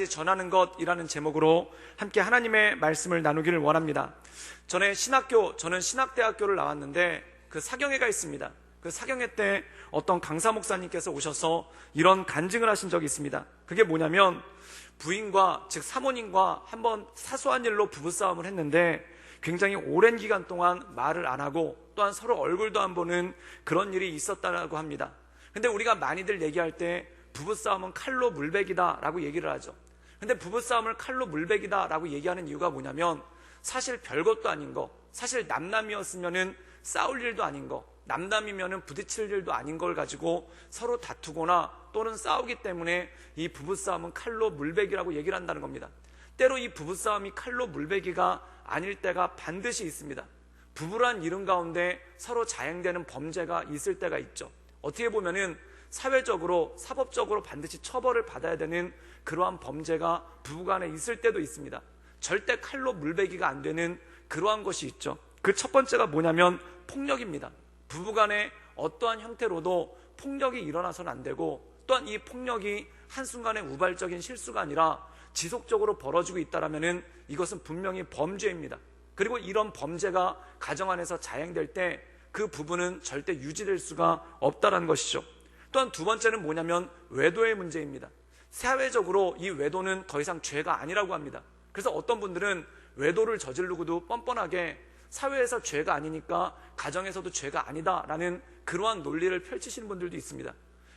전하는 것이라는 제목으로 함께 하나님의 말씀을 나누기를 원합니다. 저는 신학대학교를 나왔는데 그 사경회가 있습니다. 그 사경회 때 어떤 강사 목사님께서 오셔서 이런 간증을 하신 적이 있습니다. 그게 뭐냐면 부인과 즉 사모님과 한번 사소한 일로 부부싸움을 했는데 굉장히 오랜 기간 동안 말을 안 하고 또한 서로 얼굴도 안 보는 그런 일이 있었다고 합니다. 근데 우리가 많이들 얘기할 때 부부싸움은 칼로 물베기다 라고 얘기를 하죠. 근데 부부싸움을 칼로 물베기다 라고 얘기하는 이유가 뭐냐면 사실 별것도 아닌 거, 사실 남남이었으면은 싸울 일도 아닌 거, 남남이면은 부딪힐 일도 아닌 걸 가지고 서로 다투거나 또는 싸우기 때문에 이 부부싸움은 칼로 물베기라고 얘기를 한다는 겁니다. 때로 이 부부싸움이 칼로 물베기가 아닐 때가 반드시 있습니다. 부부란 이름 가운데 서로 자행되는 범죄가 있을 때가 있죠. 어떻게 보면은 사회적으로 사법적으로 반드시 처벌을 받아야 되는 그러한 범죄가 부부간에 있을 때도 있습니다. 절대 칼로 물베기가 안 되는 그러한 것이 있죠. 그 첫 번째가 뭐냐면 폭력입니다. 부부간에 어떠한 형태로도 폭력이 일어나서는 안 되고 또한 이 폭력이 한순간의 우발적인 실수가 아니라 지속적으로 벌어지고 있다면 이것은 분명히 범죄입니다. 그리고 이런 범죄가 가정 안에서 자행될 때 그 부부는 절대 유지될 수가 없다는 것이죠. 또한 두 번째는 뭐냐면 외도의 문제입니다. 사회적으로 이 외도는 더 이상 죄가 아니라고 합니다. 그래서 어떤 분들은 외도를 저지르고도 뻔뻔하게 사회에서 죄가 아니니까 가정에서도 죄가 아니다라는 그러한 논리를 펼치시는 분들도 있습니다.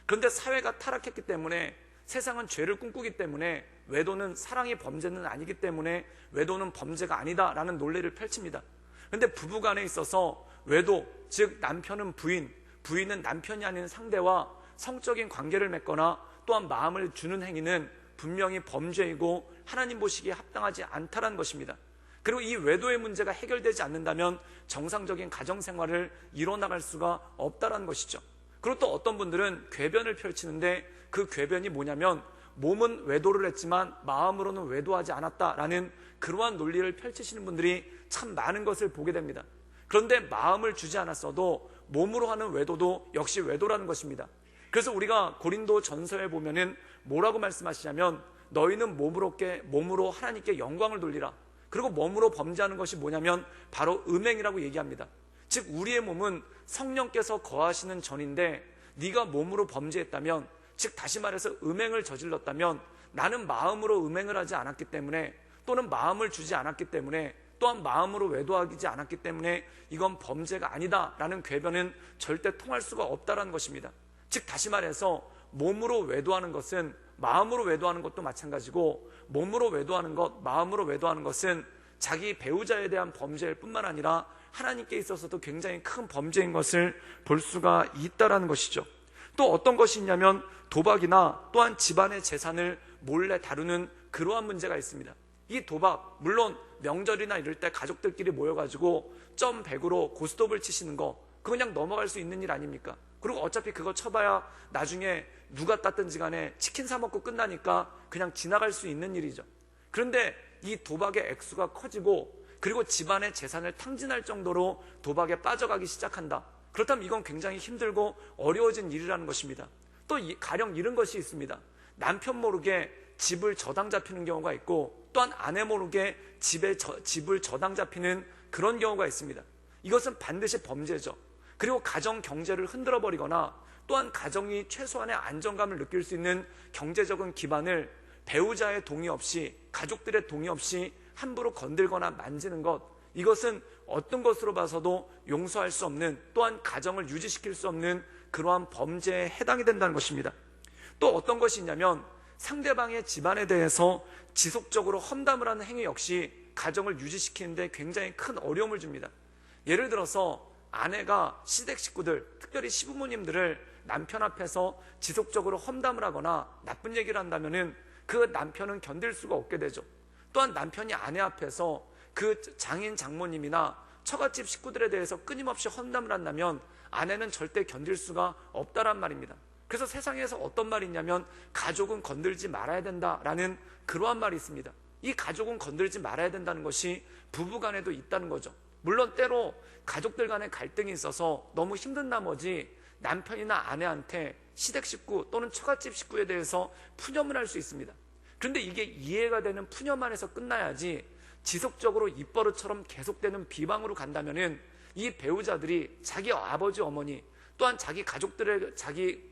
그런데 사회가 타락했기 때문에 세상은 죄를 꿈꾸기 때문에 외도는 사랑의 범죄는 아니기 때문에 외도는 범죄가 아니다라는 논리를 펼칩니다. 그런데 부부간에 있어서 외도, 즉 남편은 부인, 부인은 남편이 아닌 상대와 성적인 관계를 맺거나 또한 마음을 주는 행위는 분명히 범죄이고 하나님 보시기에 합당하지 않다는 것입니다. 그리고 이 외도의 문제가 해결되지 않는다면 정상적인 가정생활을 이뤄나갈 수가 없다는 것이죠. 그리고 또 어떤 분들은 궤변을 펼치는데 그 궤변이 뭐냐면 몸은 외도를 했지만 마음으로는 외도하지 않았다라는 그러한 논리를 펼치시는 분들이 참 많은 것을 보게 됩니다. 그런데 마음을 주지 않았어도 몸으로 하는 외도도 역시 외도라는 것입니다. 그래서 우리가 고린도 전서에 보면은 뭐라고 말씀하시냐면 너희는 몸으로 하나님께 영광을 돌리라. 그리고 몸으로 범죄하는 것이 뭐냐면 바로 음행이라고 얘기합니다. 즉 우리의 몸은 성령께서 거하시는 전인데 네가 몸으로 범죄했다면, 즉 다시 말해서 음행을 저질렀다면 나는 마음으로 음행을 하지 않았기 때문에 또는 마음을 주지 않았기 때문에 또한 마음으로 외도하지 않았기 때문에 이건 범죄가 아니다라는 궤변은 절대 통할 수가 없다는 것입니다. 즉 다시 말해서 몸으로 외도하는 것은 마음으로 외도하는 것도 마찬가지고 몸으로 외도하는 것, 마음으로 외도하는 것은 자기 배우자에 대한 범죄일 뿐만 아니라 하나님께 있어서도 굉장히 큰 범죄인 것을 볼 수가 있다는 것이죠. 또 어떤 것이 있냐면 도박이나 또한 집안의 재산을 몰래 다루는 그러한 문제가 있습니다. 이 도박, 물론 명절이나 이럴 때 가족들끼리 모여가지고 점 100으로 고스톱을 치시는 거, 그거 그냥 넘어갈 수 있는 일 아닙니까? 그리고 어차피 그거 쳐봐야 나중에 누가 땄든지 간에 치킨 사 먹고 끝나니까 그냥 지나갈 수 있는 일이죠. 그런데 이 도박의 액수가 커지고 그리고 집안의 재산을 탕진할 정도로 도박에 빠져가기 시작한다. 그렇다면 이건 굉장히 힘들고 어려워진 일이라는 것입니다. 또 가령 이런 것이 있습니다. 남편 모르게 집을 저당 잡히는 경우가 있고 또한 아내 모르게 집을 저당 잡히는 그런 경우가 있습니다. 이것은 반드시 범죄죠. 그리고 가정 경제를 흔들어 버리거나 또한 가정이 최소한의 안정감을 느낄 수 있는 경제적인 기반을 배우자의 동의 없이, 가족들의 동의 없이 함부로 건들거나 만지는 것, 이것은 어떤 것으로 봐서도 용서할 수 없는, 또한 가정을 유지시킬 수 없는 그러한 범죄에 해당이 된다는 것입니다. 또 어떤 것이 있냐면 상대방의 집안에 대해서 지속적으로 험담을 하는 행위 역시 가정을 유지시키는데 굉장히 큰 어려움을 줍니다. 예를 들어서 아내가 시댁 식구들, 특별히 시부모님들을 남편 앞에서 지속적으로 험담을 하거나 나쁜 얘기를 한다면은 그 남편은 견딜 수가 없게 되죠. 또한 남편이 아내 앞에서 그 장인 장모님이나 처갓집 식구들에 대해서 끊임없이 험담을 한다면 아내는 절대 견딜 수가 없다란 말입니다. 그래서 세상에서 어떤 말이 있냐면 가족은 건들지 말아야 된다라는 그러한 말이 있습니다. 이 가족은 건들지 말아야 된다는 것이 부부간에도 있다는 거죠. 물론 때로 가족들 간의 갈등이 있어서 너무 힘든 나머지 남편이나 아내한테 시댁 식구 또는 처갓집 식구에 대해서 푸념을 할 수 있습니다. 그런데 이게 이해가 되는 푸념안에서 끝나야지 지속적으로 입버릇처럼 계속되는 비방으로 간다면은 이 배우자들이 자기 아버지 어머니 또한 자기 가족들의 자기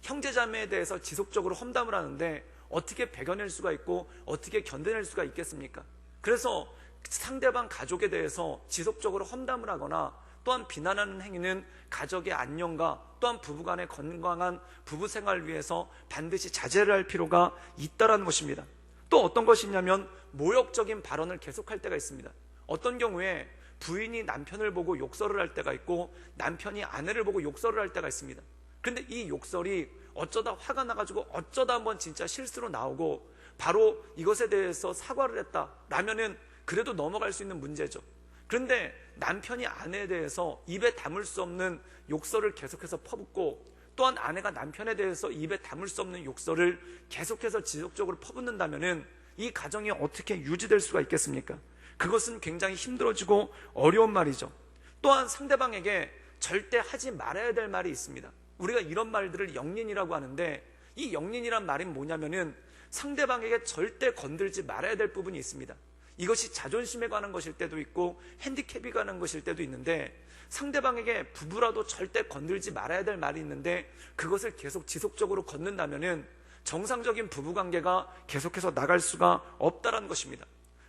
형제자매에 대해서 지속적으로 험담을 하는데 어떻게 배겨낼 수가 있고 어떻게 견뎌낼 수가 있겠습니까? 그래서 상대방 가족에 대해서 지속적으로 험담을 하거나 또한 비난하는 행위는 가족의 안녕과 또한 부부간의 건강한 부부 생활을 위해서 반드시 자제를 할 필요가 있다라는 것입니다. 또 어떤 것이 있냐면 모욕적인 발언을 계속할 때가 있습니다. 어떤 경우에 부인이 남편을 보고 욕설을 할 때가 있고 남편이 아내를 보고 욕설을 할 때가 있습니다. 그런데 이 욕설이 어쩌다 화가 나가지고 어쩌다 한번 진짜 실수로 나오고 바로 이것에 대해서 사과를 했다라면은 그래도 넘어갈 수 있는 문제죠. 그런데 남편이 아내에 대해서 입에 담을 수 없는 욕설을 계속해서 퍼붓고 또한 아내가 남편에 대해서 입에 담을 수 없는 욕설을 계속해서 지속적으로 퍼붓는다면은 이 가정이 어떻게 유지될 수가 있겠습니까? 그것은 굉장히 힘들어지고 어려운 말이죠. 또한 상대방에게 절대 하지 말아야 될 말이 있습니다. 우리가 이런 말들을 영린이라고 하는데 이 영린이란 말이 뭐냐면은 상대방에게 절대 건들지 말아야 될 부분이 있습니다. 이것이 자존심에 관한 것일 때도 있고 핸디캡이 관한 것일 때도 있는데 상대방에게 부부라도 절대 건들지 말아야 될 말이 있는데 그것을 계속 지속적으로 건든다면은 정상적인 부부관계가 계속해서 나갈 수가 없다는 것입니다.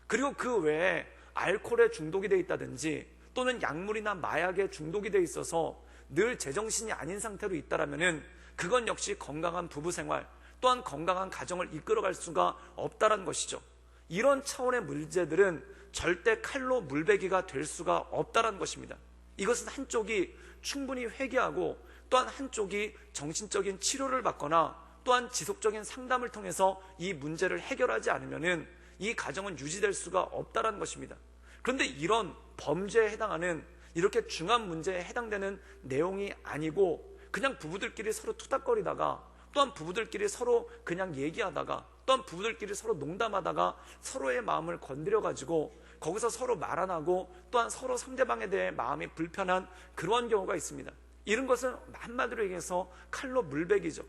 그리고 그 외에 알코올에 중독이 되어 있다든지 또는 약물이나 마약에 중독이 되어 있어서 늘 제정신이 아닌 상태로 있다라면은 그건 역시 건강한 부부생활 또한 건강한 가정을 이끌어갈 수가 없다는 것이죠. 이런 차원의 문제들은 절대 칼로 물베기가 될 수가 없다는 것입니다. 이것은 한쪽이 충분히 회개하고 또한 한쪽이 정신적인 치료를 받거나 또한 지속적인 상담을 통해서 이 문제를 해결하지 않으면은 이 가정은 유지될 수가 없다는 것입니다. 그런데 이런 범죄에 해당하는 이렇게 중한 문제에 해당되는 내용이 아니고 그냥 부부들끼리 서로 투닥거리다가 또한 부부들끼리 서로 그냥 얘기하다가 또한 부부들끼리 서로 농담하다가 서로의 마음을 건드려가지고 거기서 서로 말 안 하고 또한 서로 상대방에 대해 마음이 불편한 그런 경우가 있습니다. 이런 것은 한마디로 얘기해서 칼로 물베기죠.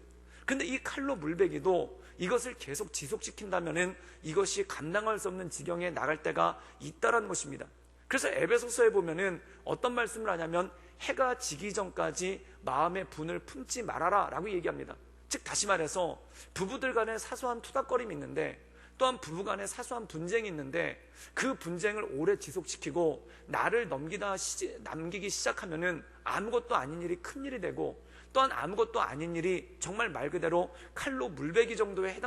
근데 이 칼로 물베기도 이것을 계속 지속시킨다면은 이것이 감당할 수 없는 지경에 나갈 때가 있다라는 것입니다. 그래서 에베소서에 보면은 어떤 말씀을 하냐면 해가 지기 전까지 마음의 분을 품지 말아라 라고 얘기합니다. 즉 다시 말해서 부부들 간에 사소한 투닥거림이 있는데 또한 부부간에 사소한 분쟁이 있는데 그 분쟁을 오래 지속시키고 나를 남기기 시작하면은 아무것도 아닌 일이 큰일이 되고 또한 아무것도 아닌 일이 정말 말 그대로 칼로 물베기 정도에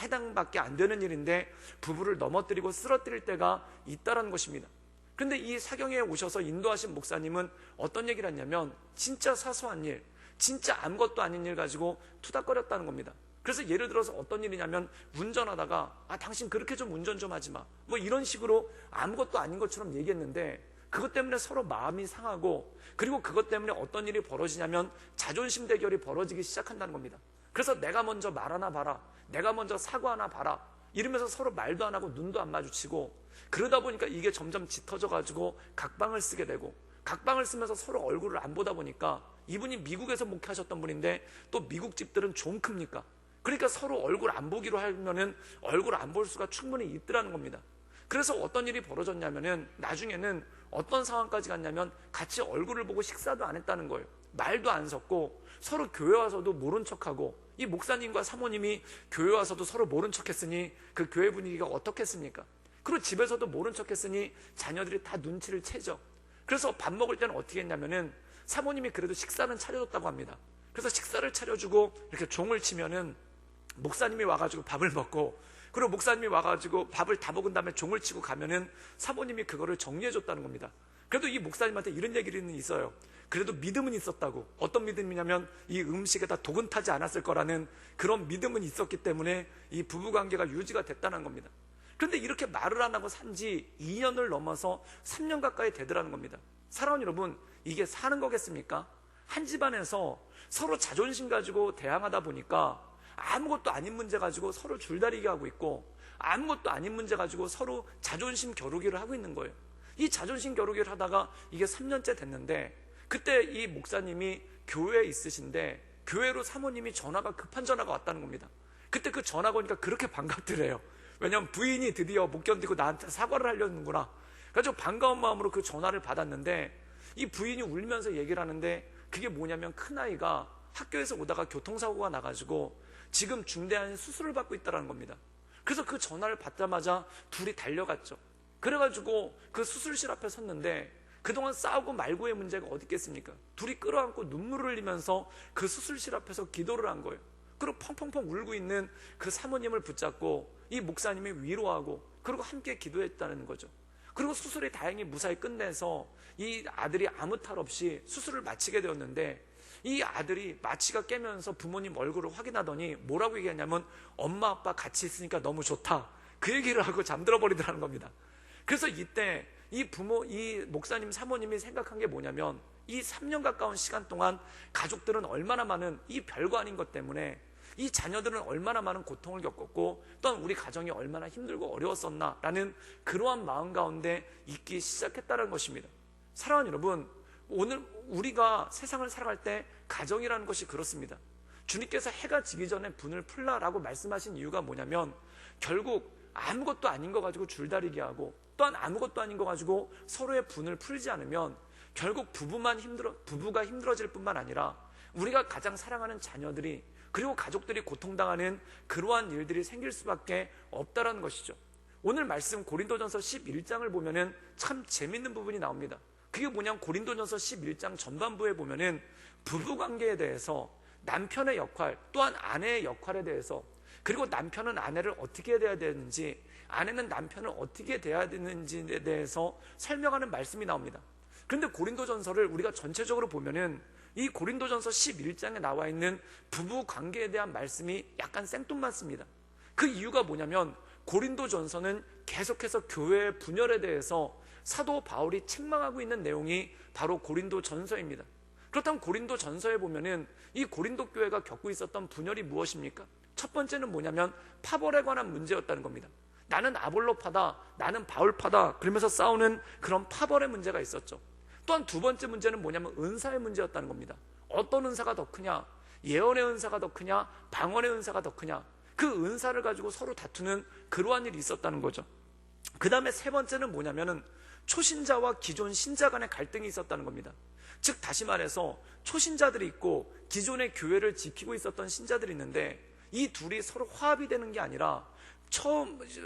해당밖에 안 되는 일인데 부부를 넘어뜨리고 쓰러뜨릴 때가 있다는 것입니다. 그런데 이 사경에 오셔서 인도하신 목사님은 어떤 얘기를 했냐면 진짜 사소한 일, 진짜 아무것도 아닌 일 가지고 투닥거렸다는 겁니다. 그래서 예를 들어서 어떤 일이냐면 운전하다가 당신 그렇게 좀 운전 좀 하지 마 뭐 이런 식으로 아무것도 아닌 것처럼 얘기했는데 그것 때문에 서로 마음이 상하고 그리고 그것 때문에 어떤 일이 벌어지냐면 자존심 대결이 벌어지기 시작한다는 겁니다. 그래서 내가 먼저 말 하나 봐라, 내가 먼저 사과 하나 봐라 이러면서 서로 말도 안 하고 눈도 안 마주치고 그러다 보니까 이게 점점 짙어져 가지고 각방을 쓰게 되고 각방을 쓰면서 서로 얼굴을 안 보다 보니까 이분이 미국에서 목회하셨던 분인데 또 미국 집들은 좀 큽니까? 그러니까 서로 얼굴 안 보기로 하면은 얼굴 안 볼 수가 충분히 있더라는 겁니다. 그래서 어떤 일이 벌어졌냐면은 나중에는 어떤 상황까지 갔냐면 같이 얼굴을 보고 식사도 안 했다는 거예요. 말도 안 섞고 서로 교회 와서도 모른 척하고 이 목사님과 사모님이 교회 와서도 서로 모른 척했으니 그 교회 분위기가 어떻겠습니까? 그리고 집에서도 모른 척했으니 자녀들이 다 눈치를 채죠. 그래서 밥 먹을 때는 어떻게 했냐면은 사모님이 그래도 식사는 차려줬다고 합니다. 그래서 식사를 차려주고 이렇게 종을 치면은 목사님이 와가지고 밥을 먹고 그리고 목사님이 와가지고 밥을 다 먹은 다음에 종을 치고 가면은 사모님이 그거를 정리해줬다는 겁니다. 그래도 이 목사님한테 이런 얘기는 있어요. 그래도 믿음은 있었다고. 어떤 믿음이냐면 이 음식에다 독은 타지 않았을 거라는 그런 믿음은 있었기 때문에 이 부부관계가 유지가 됐다는 겁니다. 그런데 이렇게 말을 안 하고 산 지 2년을 넘어서 3년 가까이 되더라는 겁니다. 사랑하는 여러분, 이게 사는 거겠습니까? 한 집안에서 서로 자존심 가지고 대항하다 보니까 아무것도 아닌 문제 가지고 서로 줄다리기 하고 있고 아무것도 아닌 문제 가지고 서로 자존심 겨루기를 하고 있는 거예요. 이 자존심 겨루기를 하다가 이게 3년째 됐는데 그때 이 목사님이 교회에 있으신데 교회로 사모님이 급한 전화가 왔다는 겁니다. 그때 그 전화가 오니까 그렇게 반갑더래요. 왜냐하면 부인이 드디어 못 견디고 나한테 사과를 하려는구나. 그래서 반가운 마음으로 그 전화를 받았는데, 이 부인이 울면서 얘기를 하는데, 그게 뭐냐면 큰아이가 학교에서 오다가 교통사고가 나가지고 지금 중대한 수술을 받고 있다는 겁니다. 그래서 그 전화를 받자마자 둘이 달려갔죠. 그래가지고 그 수술실 앞에 섰는데, 그동안 싸우고 말고의 문제가 어디 있겠습니까? 둘이 끌어안고 눈물을 흘리면서 그 수술실 앞에서 기도를 한 거예요. 그리고 펑펑펑 울고 있는 그 사모님을 붙잡고 이 목사님이 위로하고, 그리고 함께 기도했다는 거죠. 그리고 수술이 다행히 무사히 끝내서 이 아들이 아무 탈 없이 수술을 마치게 되었는데, 이 아들이 마취가 깨면서 부모님 얼굴을 확인하더니 뭐라고 얘기하냐면, 엄마 아빠 같이 있으니까 너무 좋다, 그 얘기를 하고 잠들어 버리더라는 겁니다. 그래서 이때 이 목사님 사모님이 생각한 게 뭐냐면, 이 3년 가까운 시간 동안 가족들은 얼마나 많은 이 별거 아닌 것 때문에 이 자녀들은 얼마나 많은 고통을 겪었고, 또한 우리 가정이 얼마나 힘들고 어려웠었나라는 그러한 마음 가운데 있기 시작했다는 것입니다. 사랑하는 여러분, 오늘 우리가 세상을 살아갈 때 가정이라는 것이 그렇습니다. 주님께서 해가 지기 전에 분을 풀라라고 말씀하신 이유가 뭐냐면, 결국 아무것도 아닌 거 가지고 줄다리기 하고, 또한 아무것도 아닌 거 가지고 서로의 분을 풀지 않으면 결국 부부가 힘들어질 뿐만 아니라 우리가 가장 사랑하는 자녀들이, 그리고 가족들이 고통당하는 그러한 일들이 생길 수밖에 없다라는 것이죠. 오늘 말씀 고린도전서 11장을 보면은 참 재밌는 부분이 나옵니다. 그게 뭐냐면, 고린도전서 11장 전반부에 보면은 부부관계에 대해서 남편의 역할, 또한 아내의 역할에 대해서, 그리고 남편은 아내를 어떻게 대해야 되는지, 아내는 남편을 어떻게 대해야 되는지에 대해서 설명하는 말씀이 나옵니다. 그런데 고린도전서를 우리가 전체적으로 보면은 이 고린도전서 11장에 나와 있는 부부 관계에 대한 말씀이 약간 생뚱맞습니다. 그 이유가 뭐냐면, 고린도전서는 계속해서 교회의 분열에 대해서 사도 바울이 책망하고 있는 내용이 바로 고린도전서입니다. 그렇다면 고린도전서에 보면은 이 고린도 교회가 겪고 있었던 분열이 무엇입니까? 첫 번째는 뭐냐면 파벌에 관한 문제였다는 겁니다. 나는 아볼로파다, 나는 바울파다, 그러면서 싸우는 그런 파벌의 문제가 있었죠. 또한 두 번째 문제는 뭐냐면 은사의 문제였다는 겁니다. 어떤 은사가 더 크냐, 예언의 은사가 더 크냐, 방언의 은사가 더 크냐, 그 은사를 가지고 서로 다투는 그러한 일이 있었다는 거죠. 그 다음에 세 번째는 뭐냐면은 초신자와 기존 신자 간의 갈등이 있었다는 겁니다. 즉 다시 말해서 초신자들이 있고 기존의 교회를 지키고 있었던 신자들이 있는데, 이 둘이 서로 화합이 되는 게 아니라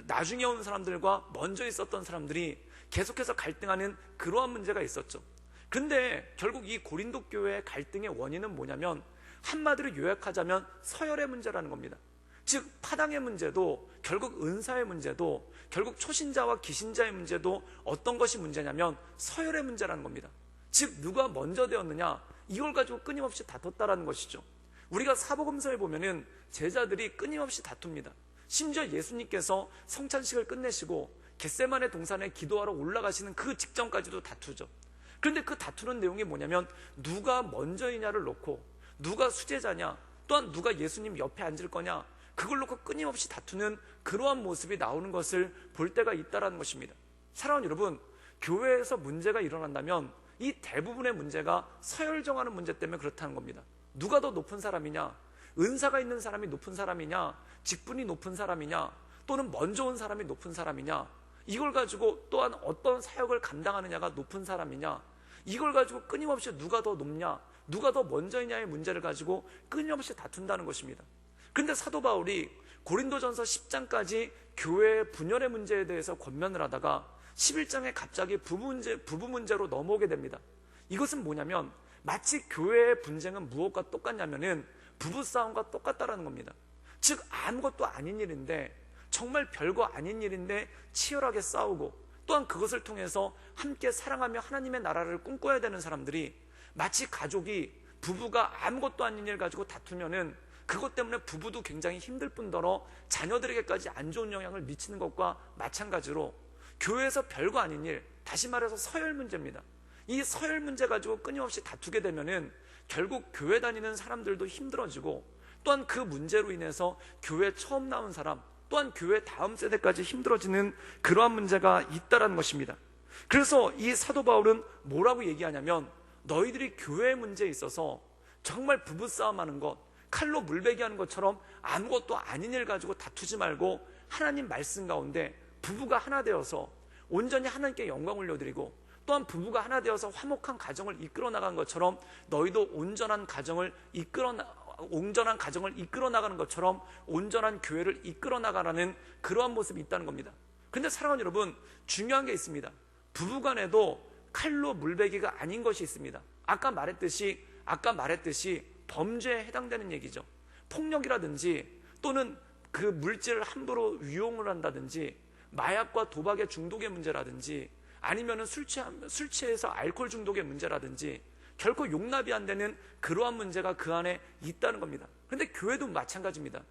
나중에 온 사람들과 먼저 있었던 사람들이 계속해서 갈등하는 그러한 문제가 있었죠. 근데 결국 이 고린도 교회의 갈등의 원인은 뭐냐면, 한마디로 요약하자면 서열의 문제라는 겁니다. 즉 파당의 문제도, 결국 은사의 문제도, 결국 초신자와 기신자의 문제도 어떤 것이 문제냐면 서열의 문제라는 겁니다. 즉 누가 먼저 되었느냐, 이걸 가지고 끊임없이 다퉜다라는 것이죠. 우리가 사복음서에 보면은 제자들이 끊임없이 다툽니다. 심지어 예수님께서 성찬식을 끝내시고 겟세마네 동산에 기도하러 올라가시는 그 직전까지도 다투죠. 그런데 그 다투는 내용이 뭐냐면, 누가 먼저이냐를 놓고, 누가 수제자냐, 또한 누가 예수님 옆에 앉을 거냐, 그걸 놓고 끊임없이 다투는 그러한 모습이 나오는 것을 볼 때가 있다는 것입니다. 사랑하는 여러분, 교회에서 문제가 일어난다면 이 대부분의 문제가 서열 정하는 문제 때문에 그렇다는 겁니다. 누가 더 높은 사람이냐, 은사가 있는 사람이 높은 사람이냐, 직분이 높은 사람이냐, 또는 먼저 온 사람이 높은 사람이냐, 이걸 가지고 또한 어떤 사역을 감당하느냐가 높은 사람이냐, 이걸 가지고 끊임없이 누가 더 높냐, 누가 더 먼저이냐의 문제를 가지고 끊임없이 다툰다는 것입니다. 그런데 사도 바울이 고린도전서 10장까지 교회의 분열의 문제에 대해서 권면을 하다가 11장에 갑자기 부부 문제로 넘어오게 됩니다. 이것은 뭐냐면, 마치 교회의 분쟁은 무엇과 똑같냐면은 부부싸움과 똑같다라는 겁니다. 즉 아무것도 아닌 일인데, 정말 별거 아닌 일인데 치열하게 싸우고, 또한 그것을 통해서 함께 사랑하며 하나님의 나라를 꿈꿔야 되는 사람들이, 마치 가족이, 부부가 아무것도 아닌 일 가지고 다투면은 그것 때문에 부부도 굉장히 힘들 뿐더러 자녀들에게까지 안 좋은 영향을 미치는 것과 마찬가지로, 교회에서 별거 아닌 일, 다시 말해서 서열 문제입니다. 이 서열 문제 가지고 끊임없이 다투게 되면은 결국 교회 다니는 사람들도 힘들어지고, 또한 그 문제로 인해서 교회 처음 나온 사람, 또한 교회 다음 세대까지 힘들어지는 그러한 문제가 있다라는 것입니다. 그래서 이 사도 바울은 뭐라고 얘기하냐면, 너희들이 교회 문제에 있어서 정말 부부싸움하는 것, 칼로 물베기 하는 것처럼 아무것도 아닌 일 가지고 다투지 말고 하나님 말씀 가운데 부부가 하나 되어서 온전히 하나님께 영광 올려드리고, 또한 부부가 하나 되어서 화목한 가정을 이끌어 나가는 것처럼 너희도 온전한 가정을 이끌어 나가는 것처럼 온전한 교회를 이끌어 나가라는 그러한 모습이 있다는 겁니다. 근데 사랑하는 여러분, 중요한 게 있습니다. 부부간에도 칼로 물베기가 아닌 것이 있습니다. 아까 말했듯이 범죄에 해당되는 얘기죠. 폭력이라든지 또는 그 물질을 함부로 유용을 한다든지, 마약과 도박의 중독의 문제라든지, 아니면은 술 취해서 알코올 중독의 문제라든지, 결코 용납이 안 되는 그러한 문제가 그 안에 있다는 겁니다. 그런데 교회도 마찬가지입니다.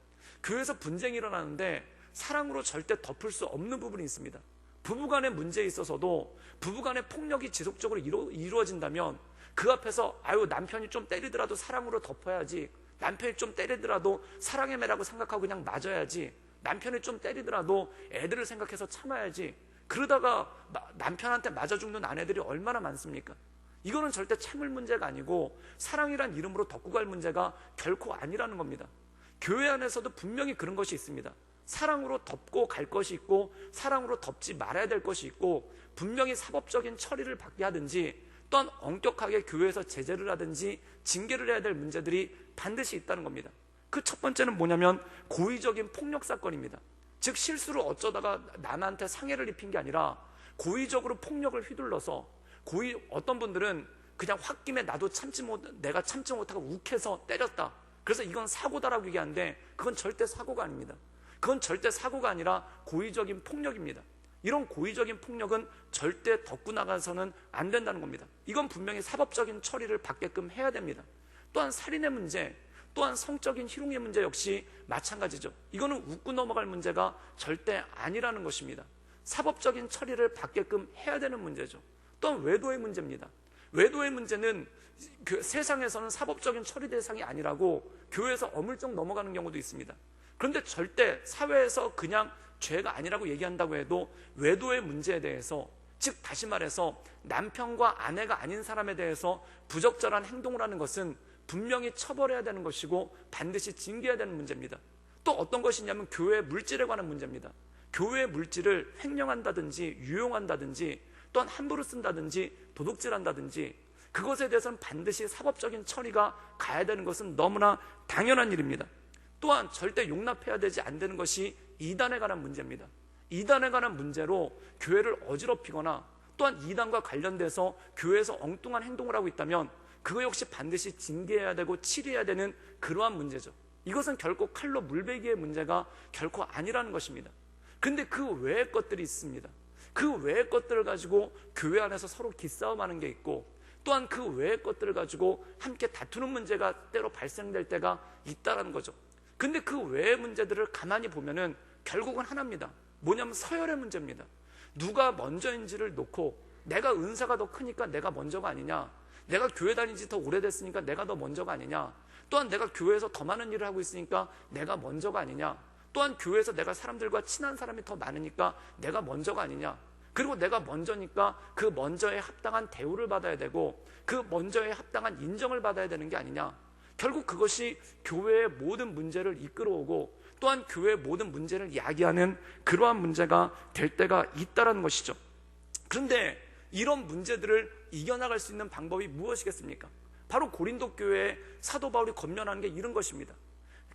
교회에서 분쟁이 일어나는데 사랑으로 절대 덮을 수 없는 부분이 있습니다. 부부간의 문제에 있어서도 부부간의 폭력이 지속적으로 이루어진다면 그 앞에서 남편이 좀 때리더라도 사랑으로 덮어야지, 남편이 좀 때리더라도 사랑의 매라고 생각하고 그냥 맞아야지, 남편이 좀 때리더라도 애들을 생각해서 참아야지, 그러다가 남편한테 맞아 죽는 아내들이 얼마나 많습니까? 이거는 절대 참을 문제가 아니고 사랑이란 이름으로 덮고 갈 문제가 결코 아니라는 겁니다. 교회 안에서도 분명히 그런 것이 있습니다. 사랑으로 덮고 갈 것이 있고 사랑으로 덮지 말아야 될 것이 있고, 분명히 사법적인 처리를 받게 하든지 또한 엄격하게 교회에서 제재를 하든지 징계를 해야 될 문제들이 반드시 있다는 겁니다. 그 첫 번째는 뭐냐면 고의적인 폭력 사건입니다. 즉 실수로 어쩌다가 남한테 상해를 입힌 게 아니라 고의적으로 폭력을 휘둘러서, 어떤 분들은 그냥 홧김에 내가 참지 못하고 욱해서 때렸다, 그래서 이건 사고다라고 얘기하는데 그건 절대 사고가 아닙니다. 그건 절대 사고가 아니라 고의적인 폭력입니다. 이런 고의적인 폭력은 절대 덮고 나가서는 안 된다는 겁니다. 이건 분명히 사법적인 처리를 받게끔 해야 됩니다. 또한 살인의 문제, 또한 성적인 희롱의 문제 역시 마찬가지죠. 이거는 웃고 넘어갈 문제가 절대 아니라는 것입니다. 사법적인 처리를 받게끔 해야 되는 문제죠. 또한 외도의 문제입니다. 외도의 문제는 그 세상에서는 사법적인 처리 대상이 아니라고 교회에서 어물쩍 넘어가는 경우도 있습니다. 그런데 절대 사회에서 그냥 죄가 아니라고 얘기한다고 해도 외도의 문제에 대해서, 즉 다시 말해서 남편과 아내가 아닌 사람에 대해서 부적절한 행동을 하는 것은 분명히 처벌해야 되는 것이고 반드시 징계해야 되는 문제입니다. 또 어떤 것이냐면 교회 물질에 관한 문제입니다. 교회 물질을 횡령한다든지 유용한다든지 또한 함부로 쓴다든지 도둑질한다든지, 그것에 대해서는 반드시 사법적인 처리가 가야 되는 것은 너무나 당연한 일입니다. 또한 절대 용납해야 되지 안 되는 것이 이단에 관한 문제입니다. 이단에 관한 문제로 교회를 어지럽히거나 또한 이단과 관련돼서 교회에서 엉뚱한 행동을 하고 있다면 그거 역시 반드시 징계해야 되고 치료해야 되는 그러한 문제죠. 이것은 결코 칼로 물베기의 문제가 결코 아니라는 것입니다. 그런데 그 외의 것들이 있습니다. 그 외의 것들을 가지고 교회 안에서 서로 기싸움하는 게 있고, 또한 그 외의 것들을 가지고 함께 다투는 문제가 때로 발생될 때가 있다는 거죠. 근데 그 외의 문제들을 가만히 보면은 결국은 하나입니다. 뭐냐면 서열의 문제입니다. 누가 먼저인지를 놓고 내가 은사가 더 크니까 내가 먼저가 아니냐, 내가 교회 다닌 지 더 오래됐으니까 내가 더 먼저가 아니냐, 또한 내가 교회에서 더 많은 일을 하고 있으니까 내가 먼저가 아니냐, 또한 교회에서 내가 사람들과 친한 사람이 더 많으니까 내가 먼저가 아니냐, 그리고 내가 먼저니까 그 먼저에 합당한 대우를 받아야 되고 그 먼저에 합당한 인정을 받아야 되는 게 아니냐, 결국 그것이 교회의 모든 문제를 이끌어오고 또한 교회의 모든 문제를 야기하는 그러한 문제가 될 때가 있다는 것이죠. 그런데 이런 문제들을 이겨나갈 수 있는 방법이 무엇이겠습니까? 바로 고린도 교회에 사도 바울이 권면하는 게 이런 것입니다.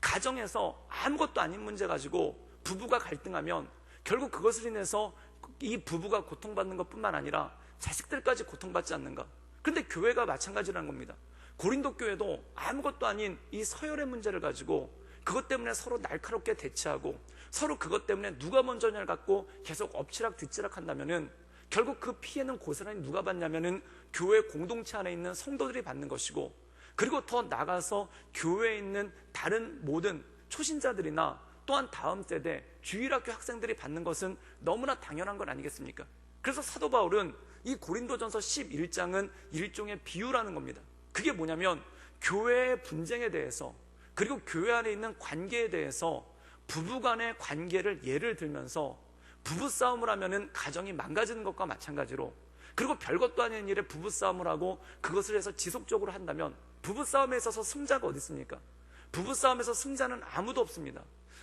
가정에서 아무것도 아닌 문제 가지고 부부가 갈등하면 결국 그것을 인해서 이 부부가 고통받는 것뿐만 아니라 자식들까지 고통받지 않는가? 그런데 교회가 마찬가지라는 겁니다. 고린도 교회도 아무것도 아닌 이 서열의 문제를 가지고 그것 때문에 서로 날카롭게 대치하고 서로 그것 때문에 누가 먼저냐를 갖고 계속 엎치락 뒤치락 한다면은 결국 그 피해는 고스란히 누가 받냐면은 교회 공동체 안에 있는 성도들이 받는 것이고, 그리고 더 나가서 교회에 있는 다른 모든 초신자들이나 또한 다음 세대 주일학교 학생들이 받는 것은 너무나 당연한 건 아니겠습니까? 그래서 사도 바울은 이 고린도전서 11장은 일종의 비유라는 겁니다. 그게 뭐냐면 교회의 분쟁에 대해서, 그리고 교회 안에 있는 관계에 대해서 부부간의 관계를 예를 들면서 부부싸움을 하면은 가정이 망가지는 것과 마찬가지로, 그리고 별것도 아닌 일에 부부싸움을 하고 그것을 해서 지속적으로 한다면 부부싸움에 있어서 승자가 어디 있습니까? 부부싸움에서 승자는 아무도 없습니다.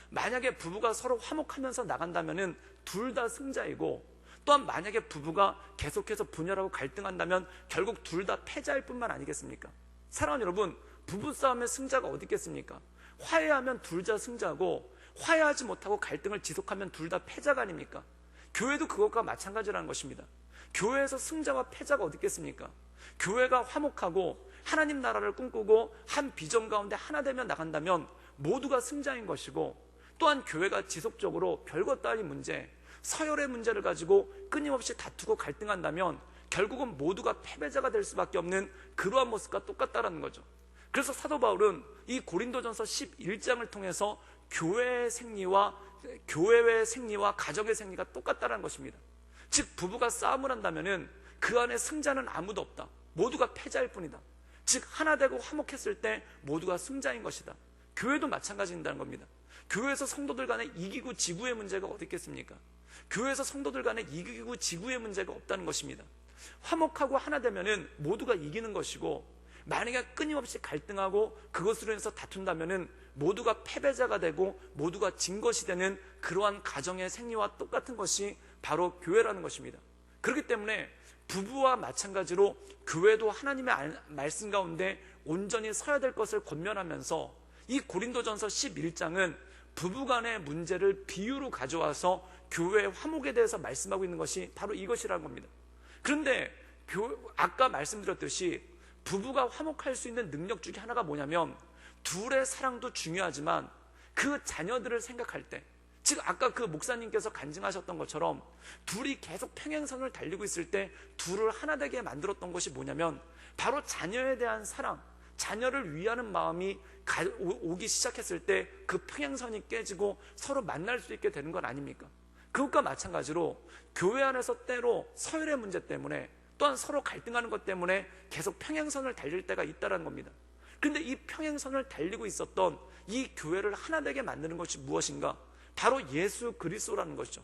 만약에 부부가 서로 화목하면서 나간다면 둘 다 승자이고, 또한 만약에 부부가 계속해서 분열하고 갈등한다면 결국 둘 다 패자일 뿐만 아니겠습니까? 사랑하는 여러분, 부부싸움의 승자가 어디 있겠습니까? 화해하면 둘 다 승자고, 화해하지 못하고 갈등을 지속하면 둘 다 패자가 아닙니까? 교회도 그것과 마찬가지라는 것입니다. 교회에서 승자와 패자가 어디 있겠습니까? 교회가 화목하고 하나님 나라를 꿈꾸고 한 비전 가운데 하나 되며 나간다면 모두가 승자인 것이고, 또한 교회가 지속적으로 별것 아닌 문제, 서열의 문제를 가지고 끊임없이 다투고 갈등한다면 결국은 모두가 패배자가 될 수밖에 없는 그러한 모습과 똑같다는 거죠. 그래서 사도 바울은 이 고린도전서 11장을 통해서 교회의 생리와 가정의 생리가 똑같다는 것입니다. 즉 부부가 싸움을 한다면 그 안에 승자는 아무도 없다. 모두가 패자일 뿐이다. 즉 하나 되고 화목했을 때 모두가 승자인 것이다. 교회도 마찬가지인다는 겁니다. 교회에서 성도들 간에 이기고 지구의 문제가 어디 있겠습니까? 교회에서 성도들 간에 이기고 지구의 문제가 없다는 것입니다. 화목하고 하나 되면은 모두가 이기는 것이고, 만약에 끊임없이 갈등하고 그것으로 인해서 다툰다면은 모두가 패배자가 되고 모두가 진 것이 되는 그러한 가정의 생리와 똑같은 것이 바로 교회라는 것입니다. 그렇기 때문에 부부와 마찬가지로 교회도 하나님의 말씀 가운데 온전히 서야 될 것을 권면하면서 이 고린도전서 11장은 부부간의 문제를 비유로 가져와서 교회의 화목에 대해서 말씀하고 있는 것이 바로 이것이라는 겁니다. 그런데 아까 말씀드렸듯이 부부가 화목할 수 있는 능력 중에 하나가 뭐냐면, 둘의 사랑도 중요하지만 그 자녀들을 생각할 때, 즉 아까 그 목사님께서 간증하셨던 것처럼 둘이 계속 평행선을 달리고 있을 때 둘을 하나 되게 만들었던 것이 뭐냐면 바로 자녀에 대한 사랑, 자녀를 위하는 마음이 오기 시작했을 때 그 평행선이 깨지고 서로 만날 수 있게 되는 건 아닙니까? 그것과 마찬가지로 교회 안에서 때로 서열의 문제 때문에, 또한 서로 갈등하는 것 때문에 계속 평행선을 달릴 때가 있다는 겁니다. 그런데 이 평행선을 달리고 있었던 이 교회를 하나 되게 만드는 것이 무엇인가? 바로 예수 그리스도라는 것이죠.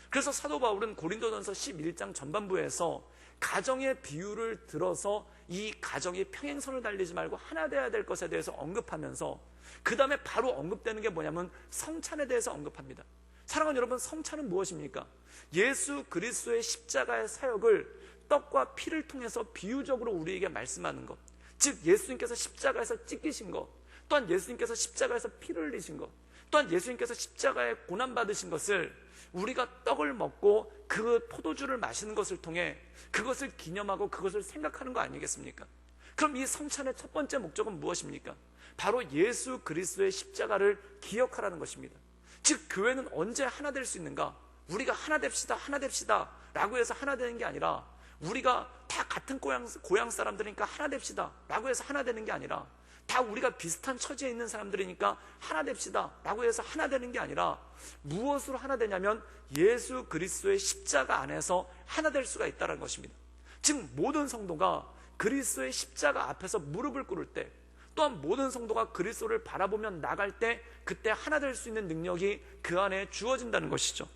그래서 사도 바울은 고린도전서 11장 전반부에서 가정의 비유를 들어서 이 가정이 평행선을 달리지 말고 하나 되어야 될 것에 대해서 언급하면서 그 다음에 바로 언급되는 게 뭐냐면 성찬에 대해서 언급합니다. 사랑하는 여러분, 성찬은 무엇입니까? 예수 그리스도의 십자가의 사역을 떡과 피를 통해서 비유적으로 우리에게 말씀하는 것, 즉 예수님께서 십자가에서 찢기신 것, 또한 예수님께서 십자가에서 피를 흘리신 것, 또한 예수님께서 십자가에 고난받으신 것을 우리가 떡을 먹고 그 포도주를 마시는 것을 통해 그것을 기념하고 그것을 생각하는 거 아니겠습니까? 그럼 이 성찬의 첫 번째 목적은 무엇입니까? 바로 예수 그리스도의 십자가를 기억하라는 것입니다. 즉 교회는 언제 하나 될 수 있는가? 우리가 하나 됩시다 라고 해서 하나 되는 게 아니라, 우리가 다 같은 고향 사람들이니까 하나 됩시다 라고 해서 하나 되는 게 아니라, 다 우리가 비슷한 처지에 있는 사람들이니까 하나 됩시다 라고 해서 하나 되는 게 아니라, 무엇으로 하나 되냐면 예수 그리스도의 십자가 안에서 하나 될 수가 있다는 것입니다. 즉 모든 성도가 그리스도의 십자가 앞에서 무릎을 꿇을 때, 또한 모든 성도가 그리스도를 바라보며 나갈 때 그때 하나 될 수 있는 능력이 그 안에 주어진다는 것이죠.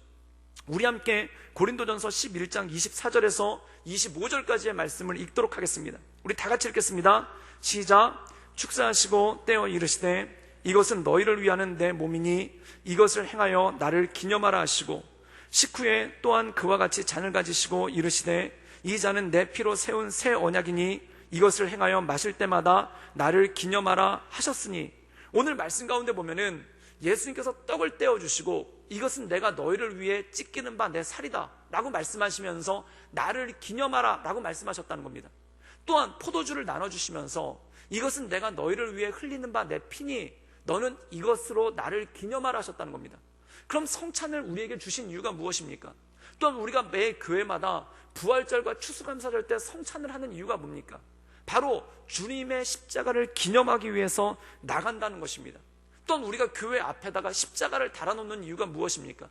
우리 함께 고린도전서 11장 24절에서 25절까지의 말씀을 읽도록 하겠습니다. 우리 다 같이 읽겠습니다. 시작. 축사하시고 떼어 이르시되 이것은 너희를 위하는 내 몸이니 이것을 행하여 나를 기념하라 하시고, 식후에 또한 그와 같이 잔을 가지시고 이르시되 이 잔은 내 피로 세운 새 언약이니 이것을 행하여 마실 때마다 나를 기념하라 하셨으니, 오늘 말씀 가운데 보면은 예수님께서 떡을 떼어주시고 이것은 내가 너희를 위해 찢기는 바 내 살이다 라고 말씀하시면서 나를 기념하라 라고 말씀하셨다는 겁니다. 또한 포도주를 나눠주시면서 이것은 내가 너희를 위해 흘리는 바 내 피니 너는 이것으로 나를 기념하라 하셨다는 겁니다. 그럼 성찬을 우리에게 주신 이유가 무엇입니까? 또한 우리가 매 교회마다 부활절과 추수감사절 때 성찬을 하는 이유가 뭡니까? 바로 주님의 십자가를 기념하기 위해서 나간다는 것입니다. 또한 우리가 교회 앞에다가 십자가를 달아놓는 이유가 무엇입니까?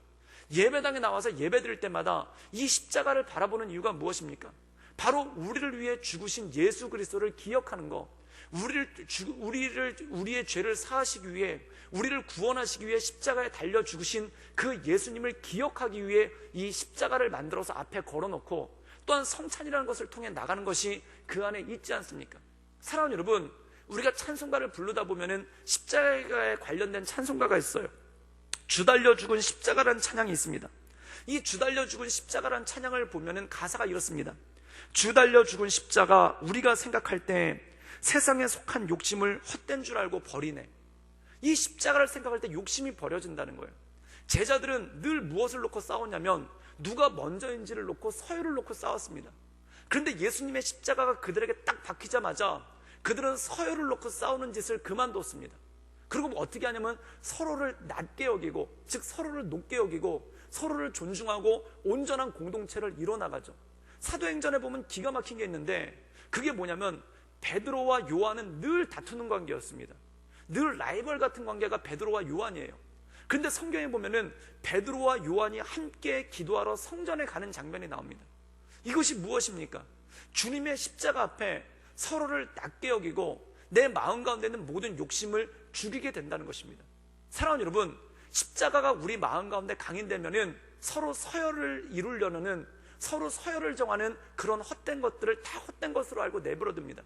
예배당에 나와서 예배 드릴 때마다 이 십자가를 바라보는 이유가 무엇입니까? 바로 우리를 위해 죽으신 예수 그리스도를 기억하는 것, 우리의 죄를 사하시기 위해, 우리를 구원하시기 위해 십자가에 달려 죽으신 그 예수님을 기억하기 위해 이 십자가를 만들어서 앞에 걸어놓고, 또한 성찬이라는 것을 통해 나가는 것이 그 안에 있지 않습니까? 사랑하는 여러분, 우리가 찬송가를 부르다 보면은 십자가에 관련된 찬송가가 있어요. 주 달려 죽은 십자가라는 찬양이 있습니다. 이 주 달려 죽은 십자가라는 찬양을 보면은 가사가 이렇습니다. 주 달려 죽은 십자가, 우리가 생각할 때 세상에 속한 욕심을 헛된 줄 알고 버리네. 이 십자가를 생각할 때 욕심이 버려진다는 거예요. 제자들은 늘 무엇을 놓고 싸웠냐면 누가 먼저인지를 놓고, 서열을 놓고 싸웠습니다. 그런데 예수님의 십자가가 그들에게 딱 박히자마자 그들은 서열을 놓고 싸우는 짓을 그만뒀습니다. 그리고 어떻게 하냐면 서로를 낮게 여기고, 즉 서로를 높게 여기고 서로를 존중하고 온전한 공동체를 이뤄나가죠. 사도행전에 보면 기가 막힌 게 있는데, 그게 뭐냐면 베드로와 요한은 늘 다투는 관계였습니다. 늘 라이벌 같은 관계가 베드로와 요한이에요. 근데 성경에 보면은 베드로와 요한이 함께 기도하러 성전에 가는 장면이 나옵니다. 이것이 무엇입니까? 주님의 십자가 앞에 서로를 낮게 여기고 내 마음 가운데 있는 모든 욕심을 죽이게 된다는 것입니다. 사랑하는 여러분, 십자가가 우리 마음 가운데 강인되면은 서로 서열을 이루려는, 서로 서열을 정하는 그런 헛된 것들을 다 헛된 것으로 알고 내버려둡니다.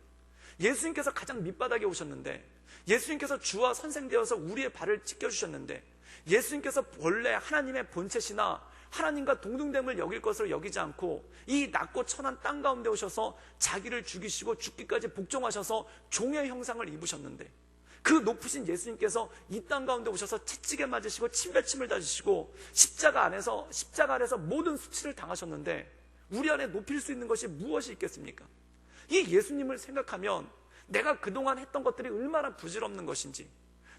예수님께서 가장 밑바닥에 오셨는데, 예수님께서 주와 선생 되어서 우리의 발을 찢겨주셨는데, 예수님께서 원래 하나님의 본체시나 하나님과 동등됨을 여길 것으로 여기지 않고 이 낮고 천한 땅 가운데 오셔서 자기를 죽이시고 죽기까지 복종하셔서 종의 형상을 입으셨는데, 그 높으신 예수님께서 이 땅 가운데 오셔서 채찍에 맞으시고 침뱉침을 다지시고 십자가 아래서 모든 수치를 당하셨는데, 우리 안에 높일 수 있는 것이 무엇이 있겠습니까? 이 예수님을 생각하면 내가 그동안 했던 것들이 얼마나 부질없는 것인지,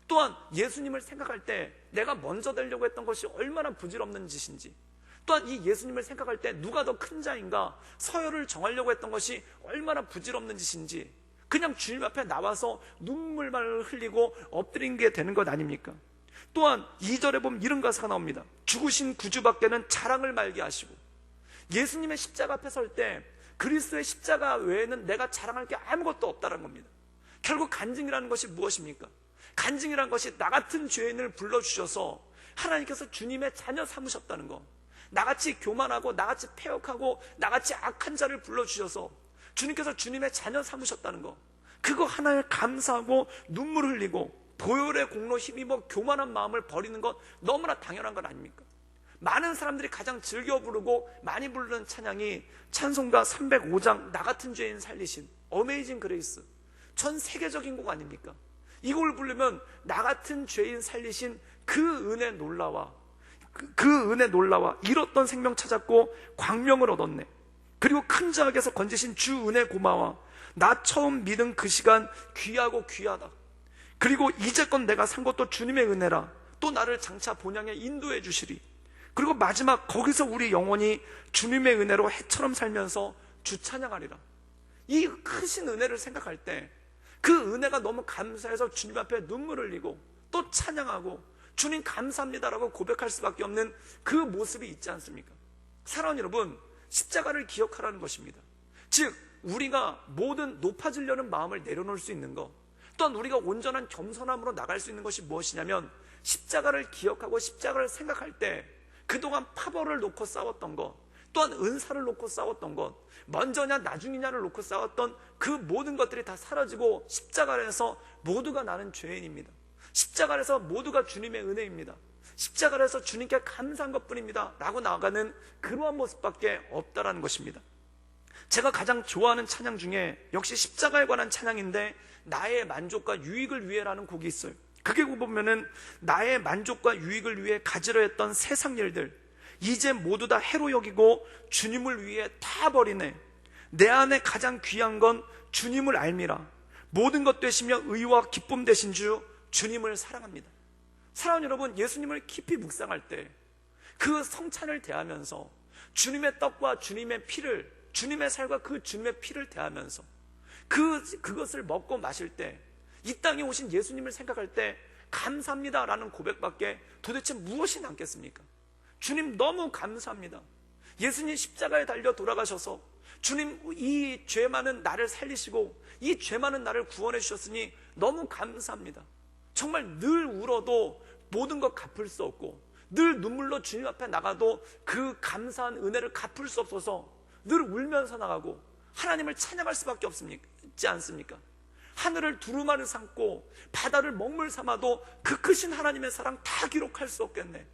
또한 예수님을 생각할 때 내가 먼저 되려고 했던 것이 얼마나 부질없는 짓인지, 또한 이 예수님을 생각할 때 누가 더 큰 자인가 서열을 정하려고 했던 것이 얼마나 부질없는 짓인지, 그냥 주님 앞에 나와서 눈물만 흘리고 엎드린 게 되는 것 아닙니까? 또한 2절에 보면 이런 가사가 나옵니다. 죽으신 구주밖에는 자랑을 말게 하시고. 예수님의 십자가 앞에 설 때 그리스도의 십자가 외에는 내가 자랑할 게 아무것도 없다는 겁니다. 결국 간증이라는 것이 무엇입니까? 간증이라는 것이 나 같은 죄인을 불러주셔서 하나님께서 주님의 자녀 삼으셨다는 거, 나같이 교만하고 나같이 패역하고 나같이 악한 자를 불러주셔서 주님께서 주님의 자녀 삼으셨다는 거, 그거 하나에 감사하고 눈물 흘리고 보혈의 공로 힘입어 교만한 마음을 버리는 것 너무나 당연한 것 아닙니까? 많은 사람들이 가장 즐겨 부르고 많이 부르는 찬양이 찬송가 305장 나 같은 죄인 살리신 어메이징 그레이스, 전 세계적인 곡 아닙니까? 이 곡을 부르면 나 같은 죄인 살리신 그 은혜 놀라와, 그 은혜 놀라와 잃었던 생명 찾았고 광명을 얻었네. 그리고 큰 자에게서 건지신 주 은혜 고마워. 나 처음 믿은 그 시간 귀하고 귀하다. 그리고 이제껏 내가 산 것도 주님의 은혜라. 또 나를 장차 본향에 인도해 주시리. 그리고 마지막 거기서 우리 영혼이 주님의 은혜로 해처럼 살면서 주 찬양하리라. 이 크신 은혜를 생각할 때 그 은혜가 너무 감사해서 주님 앞에 눈물을 흘리고 또 찬양하고 주님 감사합니다라고 고백할 수밖에 없는 그 모습이 있지 않습니까? 사랑하는 여러분, 십자가를 기억하라는 것입니다. 즉 우리가 모든 높아지려는 마음을 내려놓을 수 있는 것, 또한 우리가 온전한 겸손함으로 나갈 수 있는 것이 무엇이냐면 십자가를 기억하고 십자가를 생각할 때 그동안 파벌을 놓고 싸웠던 것, 또한 은사를 놓고 싸웠던 것, 먼저냐 나중이냐를 놓고 싸웠던 그 모든 것들이 다 사라지고 십자가 아래에서 모두가 나는 죄인입니다. 십자가 아래에서 모두가 주님의 은혜입니다. 십자가 아래에서 주님께 감사한 것뿐입니다 라고 나아가는 그러한 모습밖에 없다라는 것입니다. 제가 가장 좋아하는 찬양 중에 역시 십자가에 관한 찬양인데 나의 만족과 유익을 위해라는 곡이 있어요. 그게 보면은 나의 만족과 유익을 위해 가지려 했던 세상 일들 이제 모두 다 해로 여기고 주님을 위해 다 버리네. 내 안에 가장 귀한 건 주님을 알미라. 모든 것 되시며 의와 기쁨 되신 주 주님을 사랑합니다. 사랑하는 여러분, 예수님을 깊이 묵상할 때 그 성찬을 대하면서 주님의 떡과 주님의 피를, 주님의 살과 그 주님의 피를 대하면서 그것을 먹고 마실 때 이 땅에 오신 예수님을 생각할 때 감사합니다라는 고백밖에 도대체 무엇이 남겠습니까? 주님 너무 감사합니다. 예수님 십자가에 달려 돌아가셔서 주님 이 죄 많은 나를 살리시고 이 죄 많은 나를 구원해 주셨으니 너무 감사합니다. 정말 늘 울어도 모든 것 갚을 수 없고 늘 눈물로 주님 앞에 나가도 그 감사한 은혜를 갚을 수 없어서 늘 울면서 나가고 하나님을 찬양할 수밖에 없지 않습니까? 하늘을 두루마리 삼고 바다를 먹물 삼아도 그 크신 하나님의 사랑 다 기록할 수 없겠네.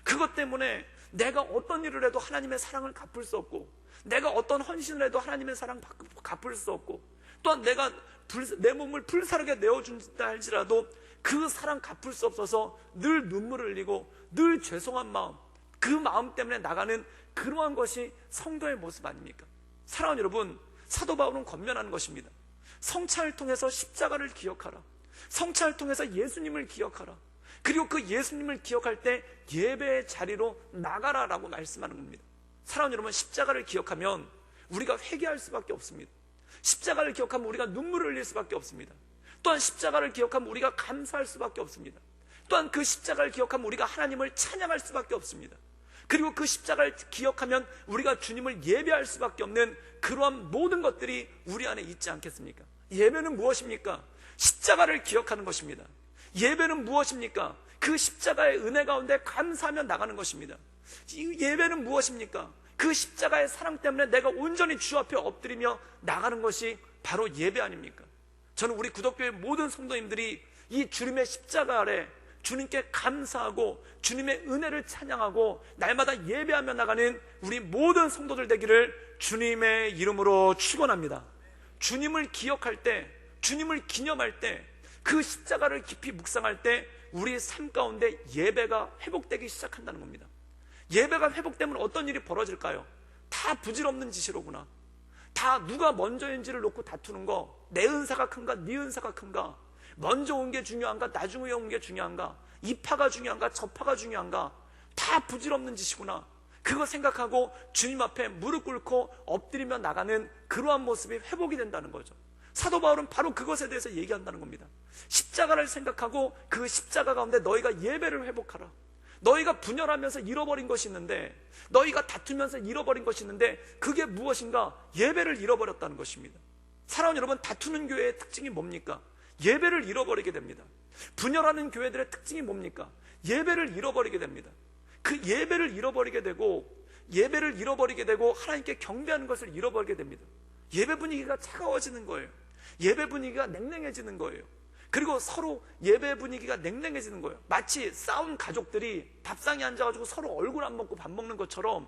그것 때문에 내가 어떤 일을 해도 하나님의 사랑을 갚을 수 없고, 내가 어떤 헌신을 해도 하나님의 사랑 갚을 수 없고, 또한 내가 내 몸을 불사르게 내어준다 할지라도 그 사랑 갚을 수 없어서 늘 눈물을 흘리고 늘 죄송한 마음, 그 마음 때문에 나가는 그러한 것이 성도의 모습 아닙니까? 사랑하는 여러분, 사도 바울은 권면하는 것입니다. 성찬을 통해서 십자가를 기억하라. 성찬을 통해서 예수님을 기억하라. 그리고 그 예수님을 기억할 때 예배의 자리로 나가라라고 말씀하는 겁니다. 사랑하는 여러분, 십자가를 기억하면 우리가 회개할 수밖에 없습니다. 십자가를 기억하면 우리가 눈물을 흘릴 수밖에 없습니다. 또한 십자가를 기억하면 우리가 감사할 수밖에 없습니다. 또한 그 십자가를 기억하면 우리가 하나님을 찬양할 수밖에 없습니다. 그리고 그 십자가를 기억하면 우리가 주님을 예배할 수밖에 없는 그러한 모든 것들이 우리 안에 있지 않겠습니까? 예배는 무엇입니까? 십자가를 기억하는 것입니다. 예배는 무엇입니까? 그 십자가의 은혜 가운데 감사하며 나가는 것입니다. 이 예배는 무엇입니까? 그 십자가의 사랑 때문에 내가 온전히 주 앞에 엎드리며 나가는 것이 바로 예배 아닙니까? 저는 우리 구독교회 모든 성도님들이 이 주님의 십자가 아래 주님께 감사하고 주님의 은혜를 찬양하고 날마다 예배하며 나가는 우리 모든 성도들 되기를 주님의 이름으로 축원합니다. 주님을 기억할 때, 주님을 기념할 때, 그 십자가를 깊이 묵상할 때 우리의 삶 가운데 예배가 회복되기 시작한다는 겁니다. 예배가 회복되면 어떤 일이 벌어질까요? 다 부질없는 짓이로구나. 다 누가 먼저인지를 놓고 다투는 거, 내 은사가 큰가 네 은사가 큰가, 먼저 온 게 중요한가 나중에 온 게 중요한가, 이 파가 중요한가 저 파가 중요한가, 다 부질없는 짓이구나. 그거 생각하고 주님 앞에 무릎 꿇고 엎드리며 나가는 그러한 모습이 회복이 된다는 거죠. 사도 바울은 바로 그것에 대해서 얘기한다는 겁니다. 십자가를 생각하고 그 십자가 가운데 너희가 예배를 회복하라. 너희가 분열하면서 잃어버린 것이 있는데, 너희가 다투면서 잃어버린 것이 있는데 그게 무엇인가? 예배를 잃어버렸다는 것입니다. 사랑하는 여러분, 다투는 교회의 특징이 뭡니까? 예배를 잃어버리게 됩니다. 분열하는 교회들의 특징이 뭡니까? 예배를 잃어버리게 됩니다. 그 예배를 잃어버리게 되고 하나님께 경배하는 것을 잃어버리게 됩니다. 예배 분위기가 차가워지는 거예요. 예배 분위기가 냉랭해지는 거예요. 그리고 서로 예배 분위기가 냉랭해지는 거예요. 마치 싸운 가족들이 밥상에 앉아가지고 서로 얼굴 안 먹고 밥 먹는 것처럼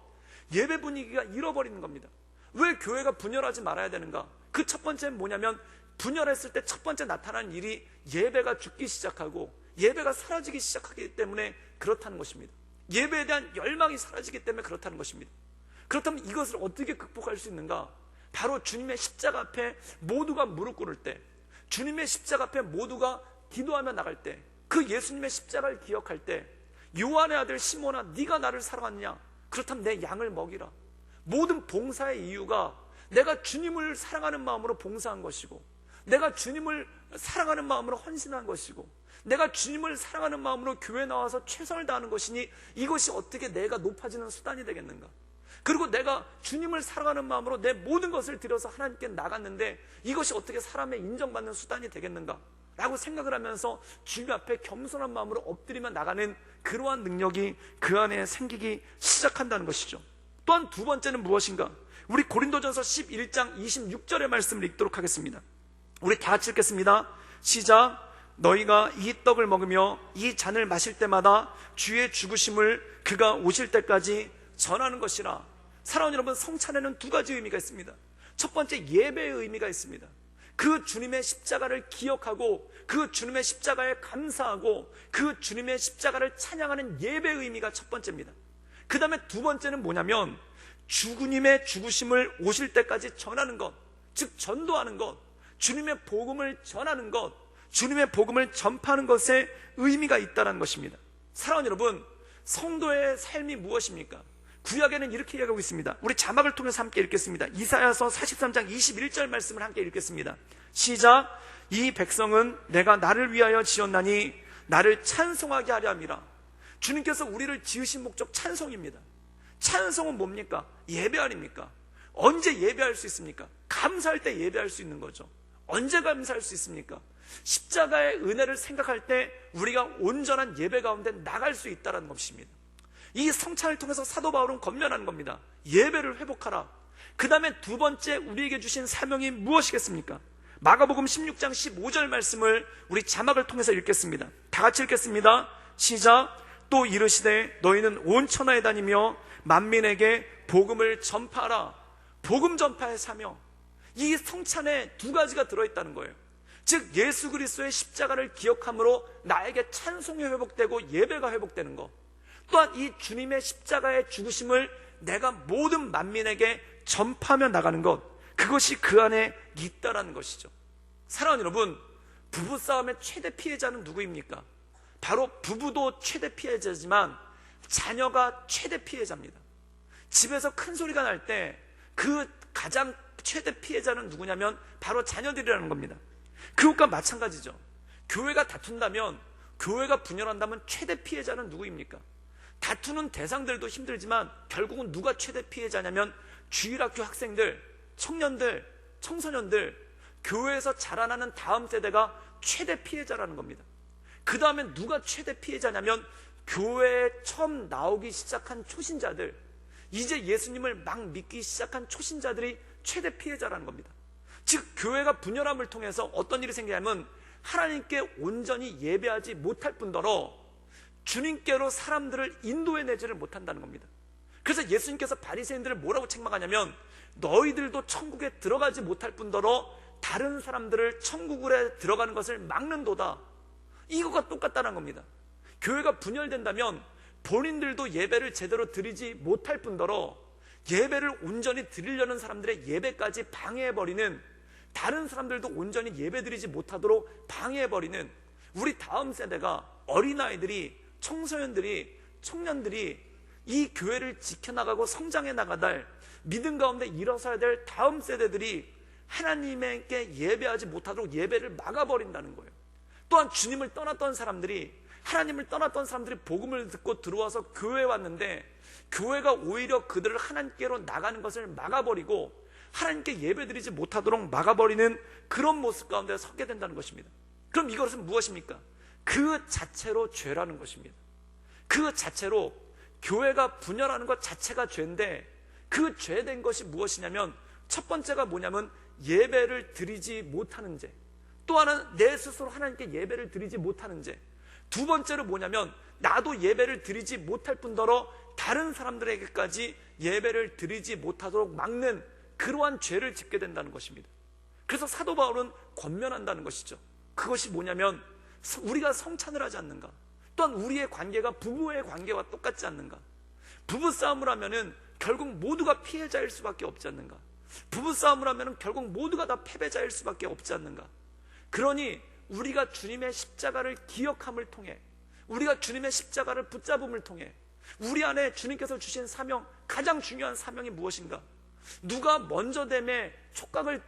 예배 분위기가 잃어버리는 겁니다. 왜 교회가 분열하지 말아야 되는가? 그 첫 번째는 뭐냐면, 분열했을 때 첫 번째 나타난 일이 예배가 죽기 시작하고 예배가 사라지기 시작하기 때문에 그렇다는 것입니다. 예배에 대한 열망이 사라지기 때문에 그렇다는 것입니다. 그렇다면 이것을 어떻게 극복할 수 있는가? 바로 주님의 십자가 앞에 모두가 무릎 꿇을 때, 주님의 십자가 앞에 모두가 기도하며 나갈 때, 그 예수님의 십자가를 기억할 때, 요한의 아들 시몬아, 네가 나를 사랑하느냐? 그렇다면 내 양을 먹이라. 모든 봉사의 이유가 내가 주님을 사랑하는 마음으로 봉사한 것이고, 내가 주님을 사랑하는 마음으로 헌신한 것이고, 내가 주님을 사랑하는 마음으로 교회 나와서 최선을 다하는 것이니 이것이 어떻게 내가 높아지는 수단이 되겠는가? 그리고 내가 주님을 사랑하는 마음으로 내 모든 것을 들여서 하나님께 나갔는데 이것이 어떻게 사람의 인정받는 수단이 되겠는가? 라고 생각을 하면서 주님 앞에 겸손한 마음으로 엎드리며 나가는 그러한 능력이 그 안에 생기기 시작한다는 것이죠. 또한 두 번째는 무엇인가? 우리 고린도전서 11장 26절의 말씀을 읽도록 하겠습니다. 우리 다 같이 읽겠습니다. 시작. 너희가 이 떡을 먹으며 이 잔을 마실 때마다 주의 죽으심을 그가 오실 때까지 전하는 것이라. 사랑하는 여러분, 성찬에는 두 가지 의미가 있습니다. 첫 번째, 예배의 의미가 있습니다. 그 주님의 십자가를 기억하고 그 주님의 십자가에 감사하고 그 주님의 십자가를 찬양하는 예배의 의미가 첫 번째입니다. 그 다음에 두 번째는 뭐냐면, 주님의 죽으심을 오실 때까지 전하는 것, 즉 전도하는 것, 주님의 복음을 전하는 것, 주님의 복음을 전파하는 것에 의미가 있다는 것입니다. 사랑하는 여러분, 성도의 삶이 무엇입니까? 구약에는 이렇게 이야기하고 있습니다. 우리 자막을 통해서 함께 읽겠습니다. 이사야서 43장 21절 말씀을 함께 읽겠습니다. 시작. 이 백성은 내가 나를 위하여 지었나니 나를 찬송하게 하려 함이라. 주님께서 우리를 지으신 목적 찬송입니다. 찬송은 뭡니까? 예배 아닙니까? 언제 예배할 수 있습니까? 감사할 때 예배할 수 있는 거죠. 언제 감사할 수 있습니까? 십자가의 은혜를 생각할 때 우리가 온전한 예배 가운데 나갈 수 있다는 것입니다. 이 성찬을 통해서 사도 바울은 권면하는 겁니다. 예배를 회복하라. 그 다음에 두 번째 우리에게 주신 사명이 무엇이겠습니까? 마가복음 16장 15절 말씀을 우리 자막을 통해서 읽겠습니다. 다 같이 읽겠습니다. 시작. 또 이르시되 너희는 온 천하에 다니며 만민에게 복음을 전파하라. 복음 전파의 사명. 이 성찬에 두 가지가 들어있다는 거예요. 즉 예수 그리스도의 십자가를 기억함으로 나에게 찬송이 회복되고 예배가 회복되는 것, 또한 이 주님의 십자가의 죽으심을 내가 모든 만민에게 전파하며 나가는 것, 그것이 그 안에 있다라는 것이죠. 사랑하는 여러분, 부부싸움의 최대 피해자는 누구입니까? 바로 부부도 최대 피해자지만 자녀가 최대 피해자입니다. 집에서 큰 소리가 날 때 그 가장 최대 피해자는 누구냐면 바로 자녀들이라는 겁니다. 그것과 마찬가지죠. 교회가 다툰다면, 교회가 분열한다면 최대 피해자는 누구입니까? 다투는 대상들도 힘들지만 결국은 누가 최대 피해자냐면 주일학교 학생들, 청년들, 청소년들, 교회에서 자라나는 다음 세대가 최대 피해자라는 겁니다. 그 다음에 누가 최대 피해자냐면 교회에 처음 나오기 시작한 초신자들, 이제 예수님을 막 믿기 시작한 초신자들이 최대 피해자라는 겁니다. 즉 교회가 분열함을 통해서 어떤 일이 생기냐면 하나님께 온전히 예배하지 못할 뿐더러 주님께로 사람들을 인도해내지를 못한다는 겁니다. 그래서 예수님께서 바리새인들을 뭐라고 책망하냐면 너희들도 천국에 들어가지 못할 뿐더러 다른 사람들을 천국에 들어가는 것을 막는도다. 이거가 똑같다는 겁니다. 교회가 분열된다면 본인들도 예배를 제대로 드리지 못할 뿐더러 예배를 온전히 드리려는 사람들의 예배까지 방해해버리는, 다른 사람들도 온전히 예배드리지 못하도록 방해해버리는 우리 다음 세대가, 어린아이들이, 청소년들이, 청년들이 이 교회를 지켜나가고 성장해 나가달 믿음 가운데 일어서야 될 다음 세대들이 하나님께 예배하지 못하도록 예배를 막아버린다는 거예요. 또한 주님을 떠났던 사람들이, 하나님을 떠났던 사람들이 복음을 듣고 들어와서 교회에 왔는데 교회가 오히려 그들을 하나님께로 나가는 것을 막아버리고 하나님께 예배드리지 못하도록 막아버리는 그런 모습 가운데 서게 된다는 것입니다. 그럼 이것은 무엇입니까? 그 자체로 죄라는 것입니다. 그 자체로 교회가 분열하는 것 자체가 죄인데, 그 죄된 것이 무엇이냐면 첫 번째가 뭐냐면 예배를 드리지 못하는 죄, 또 하나는 내 스스로 하나님께 예배를 드리지 못하는 죄, 두 번째로 뭐냐면 나도 예배를 드리지 못할 뿐더러 다른 사람들에게까지 예배를 드리지 못하도록 막는 그러한 죄를 짓게 된다는 것입니다. 그래서 사도 바울은 권면한다는 것이죠. 그것이 뭐냐면 우리가 성찬을 하지 않는가, 또한 우리의 관계가 부부의 관계와 똑같지 않는가, 부부싸움을 하면은 결국 모두가 피해자일 수밖에 없지 않는가, 부부싸움을 하면은 결국 모두가 다 패배자일 수밖에 없지 않는가. 그러니 우리가 주님의 십자가를 기억함을 통해, 우리가 주님의 십자가를 붙잡음을 통해 우리 안에 주님께서 주신 사명, 가장 중요한 사명이 무엇인가? 누가 먼저 됨에 촉각을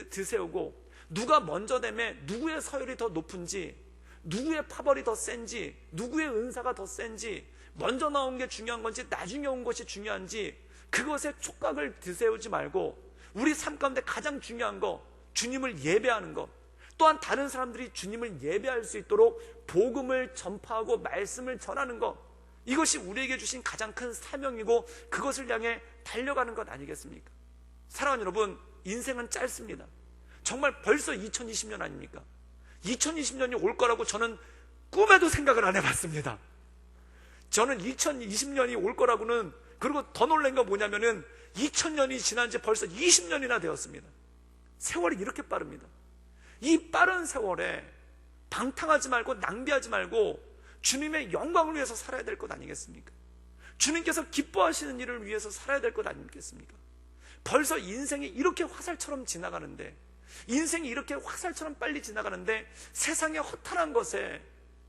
드세우고, 누가 먼저 됨에 누구의 서열이 더 높은지, 누구의 파벌이 더 센지, 누구의 은사가 더 센지, 먼저 나온 게 중요한 건지 나중에 온 것이 중요한지, 그것에 촉각을 드세우지 말고 우리 삶 가운데 가장 중요한 거, 주님을 예배하는 것, 또한 다른 사람들이 주님을 예배할 수 있도록 복음을 전파하고 말씀을 전하는 것, 이것이 우리에게 주신 가장 큰 사명이고 그것을 향해 달려가는 것 아니겠습니까? 사랑하는 여러분, 인생은 짧습니다. 정말 벌써 2020년 아닙니까? 2020년이 올 거라고 저는 꿈에도 생각을 안 해봤습니다. 저는 2020년이 올 거라고는, 그리고 더 놀란 건 뭐냐면은 2000년이 지난 지 벌써 20년이나 되었습니다. 세월이 이렇게 빠릅니다. 이 빠른 세월에 방탕하지 말고 낭비하지 말고 주님의 영광을 위해서 살아야 될 것 아니겠습니까? 주님께서 기뻐하시는 일을 위해서 살아야 될 것 아니겠습니까? 벌써 인생이 이렇게 화살처럼 지나가는데, 인생이 이렇게 화살처럼 빨리 지나가는데 세상의 허탄한 것에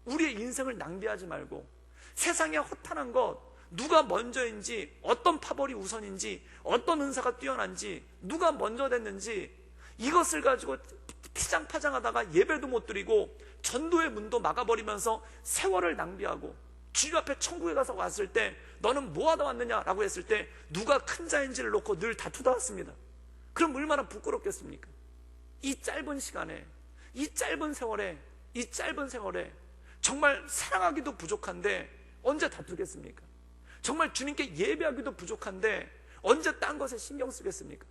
우리의 인생을 낭비하지 말고, 세상의 허탄한 것, 누가 먼저인지, 어떤 파벌이 우선인지, 어떤 은사가 뛰어난지, 누가 먼저 됐는지, 이것을 가지고 피장파장하다가 예배도 못 드리고 전도의 문도 막아버리면서 세월을 낭비하고, 주님 앞에 천국에 가서 왔을 때 너는 뭐하다 왔느냐라고 했을 때 누가 큰 자인지를 놓고 늘 다투다 왔습니다. 그럼 얼마나 부끄럽겠습니까? 이 짧은 시간에, 이 짧은 세월에 정말 사랑하기도 부족한데 언제 다투겠습니까? 정말 주님께 예배하기도 부족한데 언제 딴 것에 신경 쓰겠습니까?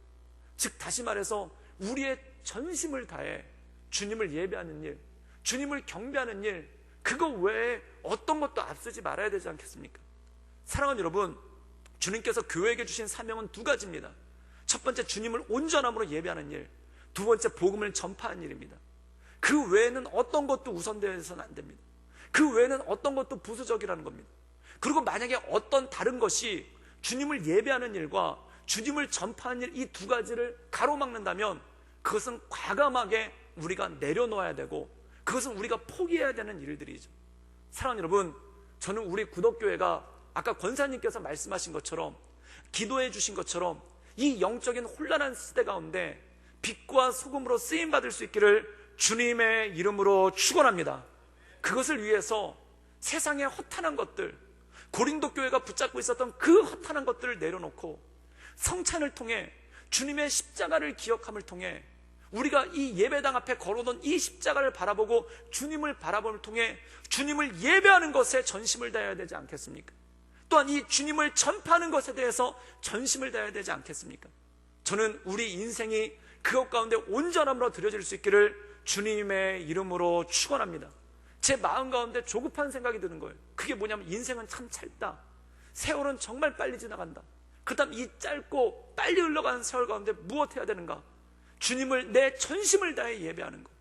즉 다시 말해서 우리의 전심을 다해 주님을 예배하는 일, 주님을 경배하는 일, 그거 외에 어떤 것도 앞서지 말아야 되지 않겠습니까? 사랑하는 여러분, 주님께서 교회에게 주신 사명은 두 가지입니다. 첫 번째, 주님을 온전함으로 예배하는 일, 두 번째, 복음을 전파하는 일입니다. 그 외에는 어떤 것도 우선되어서는 안 됩니다. 그 외에는 어떤 것도 부수적이라는 겁니다. 그리고 만약에 어떤 다른 것이 주님을 예배하는 일과 주님을 전파하는 일, 이 두 가지를 가로막는다면 그것은 과감하게 우리가 내려놓아야 되고, 그것은 우리가 포기해야 되는 일들이죠. 사랑하는 여러분, 저는 우리 구덕교회가 아까 권사님께서 말씀하신 것처럼, 기도해 주신 것처럼 이 영적인 혼란한 시대 가운데 빛과 소금으로 쓰임받을 수 있기를 주님의 이름으로 축원합니다. 그것을 위해서 세상의 허탄한 것들, 고린도 교회가 붙잡고 있었던 그 허탄한 것들을 내려놓고 성찬을 통해 주님의 십자가를 기억함을 통해 우리가 이 예배당 앞에 걸어놓은 이 십자가를 바라보고 주님을 바라봄을 통해 주님을 예배하는 것에 전심을 다해야 되지 않겠습니까? 또한 이 주님을 전파하는 것에 대해서 전심을 다해야 되지 않겠습니까? 저는 우리 인생이 그것 가운데 온전함으로 드려질 수 있기를 주님의 이름으로 축원합니다. 제 마음 가운데 조급한 생각이 드는 거예요. 그게 뭐냐면, 인생은 참 짧다, 세월은 정말 빨리 지나간다. 그 다음 이 짧고 빨리 흘러가는 세월 가운데 무엇 해야 되는가? 주님을 내 전심을 다해 예배하는 것,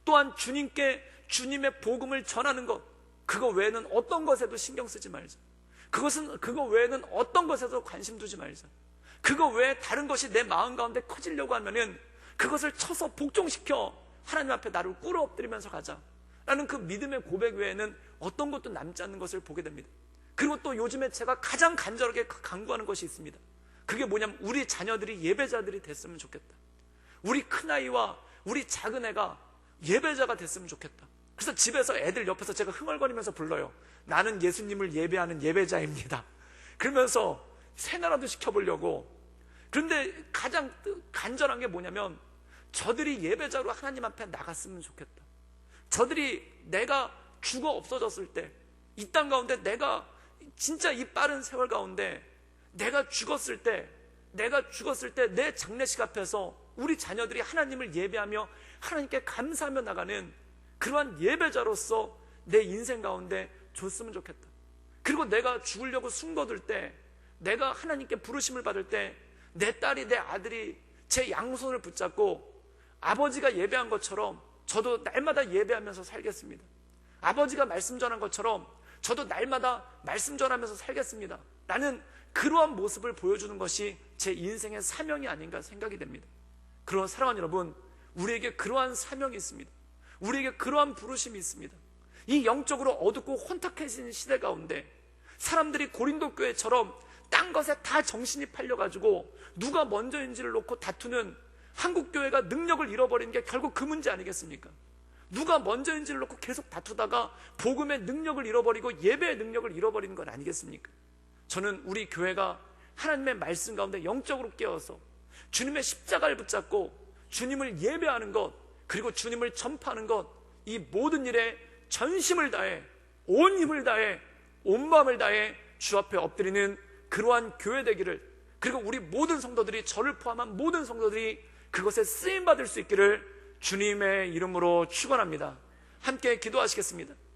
또한 주님께 주님의 복음을 전하는 것, 그거 외에는 어떤 것에도 신경 쓰지 말자. 그거 외에는 어떤 것에도 관심 두지 말자. 그거 외에 다른 것이 내 마음 가운데 커지려고 하면은 그것을 쳐서 복종시켜 하나님 앞에 나를 꿇어 엎드리면서 가자 라는 그 믿음의 고백 외에는 어떤 것도 남지 않는 것을 보게 됩니다. 그리고 또 요즘에 제가 가장 간절하게 강구하는 것이 있습니다. 그게 뭐냐면, 우리 자녀들이 예배자들이 됐으면 좋겠다. 우리 큰아이와 우리 작은애가 예배자가 됐으면 좋겠다. 그래서 집에서 애들 옆에서 제가 흥얼거리면서 불러요. 나는 예수님을 예배하는 예배자입니다. 그러면서 세나라도 시켜보려고. 그런데 가장 간절한 게 뭐냐면, 저들이 예배자로 하나님 앞에 나갔으면 좋겠다. 저들이 내가 죽어 없어졌을 때, 이 땅 가운데 내가 진짜 이 빠른 세월 가운데 내가 죽었을 때 내 장례식 앞에서 우리 자녀들이 하나님을 예배하며 하나님께 감사하며 나가는 그러한 예배자로서 내 인생 가운데 줬으면 좋겠다. 그리고 내가 죽으려고 숨거들 때, 내가 하나님께 부르심을 받을 때 내 딸이, 내 아들이 제 양손을 붙잡고 아버지가 예배한 것처럼 저도 날마다 예배하면서 살겠습니다. 아버지가 말씀 전한 것처럼 저도 날마다 말씀 전하면서 살겠습니다 라는 그러한 모습을 보여주는 것이 제 인생의 사명이 아닌가 생각이 됩니다. 그런 사랑하는 여러분, 우리에게 그러한 사명이 있습니다. 우리에게 그러한 부르심이 있습니다. 이 영적으로 어둡고 혼탁해진 시대 가운데 사람들이 고린도 교회처럼 딴 것에 다 정신이 팔려가지고 누가 먼저인지를 놓고 다투는 한국교회가 능력을 잃어버리는 게 결국 그 문제 아니겠습니까? 누가 먼저인지를 놓고 계속 다투다가 복음의 능력을 잃어버리고 예배의 능력을 잃어버리는 건 아니겠습니까? 저는 우리 교회가 하나님의 말씀 가운데 영적으로 깨어서 주님의 십자가를 붙잡고 주님을 예배하는 것, 그리고 주님을 전파하는 것, 이 모든 일에 전심을 다해, 온 힘을 다해, 온 마음을 다해 주 앞에 엎드리는 그러한 교회 되기를, 그리고 우리 모든 성도들이, 저를 포함한 모든 성도들이 그것에 쓰임받을 수 있기를 주님의 이름으로 축원합니다. 함께 기도하시겠습니다.